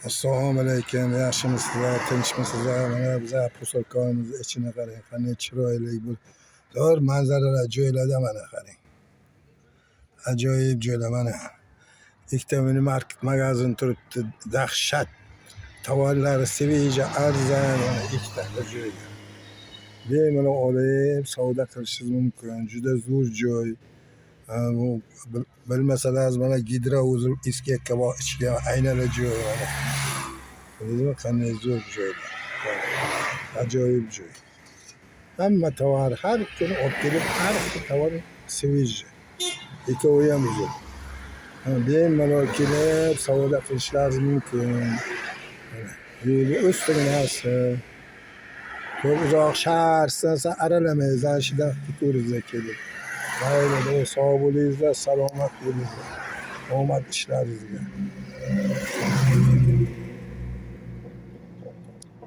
Assalomu alaykum, yaxshimisizlar, tinchmisizlar? Mana bizlar po'satqonimizni ichini qarang, qanday chiroyli bu zo'r manzaralar joylarda mana qarang. Ajoyib joylar mana. Ikkita mini market magazin turibdi, dahshat. Tovarlari svejia, arzon, mana ikkita bir joyda. Bemalol olib savdo qilishingiz mumkin. Juda zo'r joy. Bilmasalar mana gidrouzil iskakka bor, ichga aynala joy mana. Bildingmi, qanday zo'r joylar. Ajoyib joy. Hamma tovar har kuni olib kelib, har xil tovar svejia. Ikkovi ham zo'r. Bemalol kelib savdo qilishlaringiz mumkin. Yo'li o'stirmasi. Ko'p uzoq shaharsiz aralamaysiz, ashida turingizga kelib. Mayli, sog' bo'lingizlar, salomat bo'lingizlar. Omad ishlaringizga.